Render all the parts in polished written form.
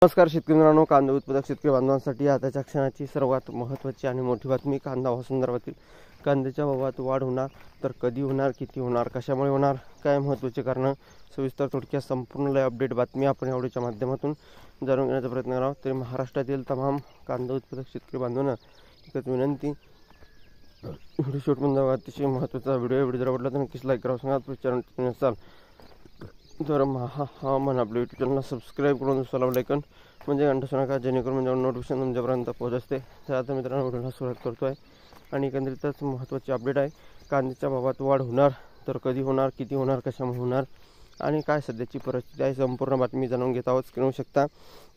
नमस्कार शेतकरी मित्रांनो, कांदा उत्पादक शेतकरी बांधवांसाठी आताच्या क्षणाची सर्वात महत्त्वाची आणि मोठी बातमी. कांदा संदर्भातील कांद्याच्या भावात वाढ होणार तर कधी होणार, किती होणार, कशामुळे होणार, काय महत्त्वाचे कारण, सविस्तर थोडक्यात संपूर्ण लाईव्ह अपडेट बातमी आपण यावेळीच्या माध्यमातून जाणून घेण्याचा प्रयत्न करावा. तरी महाराष्ट्रातील तमाम कांदा उत्पादक शेतकरी बांधवांना एकच विनंती, व्हिडिओ शूट मध्ये अतिशय महत्त्वाचा व्हिडिओ जर आवडला तर नक्कीच लाईक करा. सांगा चॅनल असाल तर हा मन आपल्या यूट्यूब चॅनलला सबस्क्राईब करून दुसरा लायकन म्हणजे घंटा नका, जेणेकरून म्हणजे नोटिफिकेशन तुमच्यापर्यंत पोहोचते. तर आता मित्रांनो व्हिडिओला सुरुवात करतो आहे आणि एकंदरीतच महत्त्वाची अपडेट आहे. कांद्याच्या भावात वाढ होणार तर कधी होणार, किती होणार, कशामुळे होणार आणि काय सध्याची परिस्थिती आहे, संपूर्ण बातमी जाणून घेत आहोत. स्क्रीनवर शकता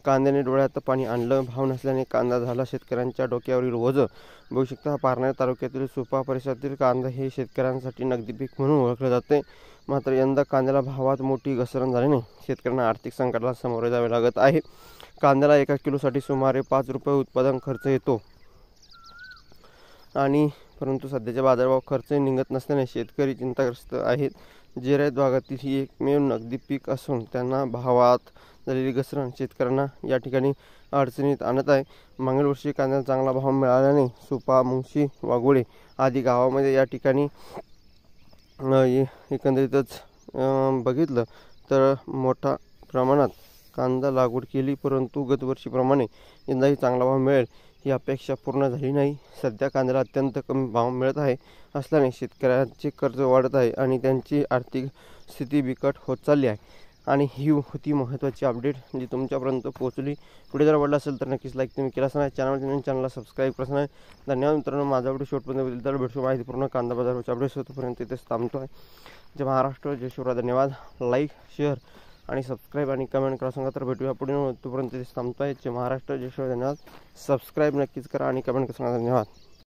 कांद्याने डोळ्यात पाणी आणलं. भाव नसल्याने कांदा झाला शेतकऱ्यांच्या डोक्यावरील ओझं. बघू शकता पारनेर तालुक्यातील सुपा परिसरातील कांदा हे शेतकऱ्यांसाठी नगदी पीक म्हणून ओळखले जाते. मात्र यंदा कांद्याला भावात मोठी घसरण झाल्याने शेतकऱ्यांना आर्थिक संकटाला सामोरे जावे लागत आहे. कांद्याला 1 किलोसाठी सुमारे 5 रुपये उत्पादन खर्च येतो आणि परंतु सध्याचे बाजारभाव खर्च निघत नसल्याने शेतकरी चिंताग्रस्त आहेत. जिरायत भागातील ही एकमेव नगदी पीक असून त्यांना भावात झालेली घसरण शेतकऱ्यांना या ठिकाणी अडचणीत आणत आहे. मागील वर्षी कांद्याला चांगला भाव मिळाल्याने सुपा, मुंगशी, वाघोळे आदी गावामध्ये या ठिकाणी एकंदरीतच बघितलं तर मोठ्या प्रमाणात कांदा लागवड केली, परंतु गतवर्षीप्रमाणे यंदाही चांगला भाव मिळेल ही अपेक्षा पूर्ण झाली नाही. सध्या कांद्याला अत्यंत कमी भाव मिळत आहे असल्याने शेतकऱ्यांचे कर्ज वाढत आहे आणि त्यांची आर्थिक स्थिती बिकट होत चालली आहे. आणि ही होती महत्त्वाची अपडेट जी तुमच्यापर्यंत पोहोचली. पुढे जर आवडला असेल तर नक्कीच लाईक तुम्ही केला असणार, चॅनलला सबस्क्राईब करा असणार. धन्यवाद मित्रांनो. माझा व्हिडिओ शॉर्टमध्ये बघितलं तर भेटू माहितीपूर्ण कांदा बाजाराच्या अपडेट्स होतोपर्यंत इथेच थांबतो आहे. जय महाराष्ट्र, जय शिवराय. धन्यवाद. लाईक, शेअर आणि सबस्क्राईब आणि कमेंट करा सांगा. तर भेटूया पुढे, तोपर्यंत इथेच थांबतो आहे. जय महाराष्ट्र, जय शिवराय. धन्यवाद. सबस्क्राईब नक्कीच करा आणि कमेंट करा. धन्यवाद.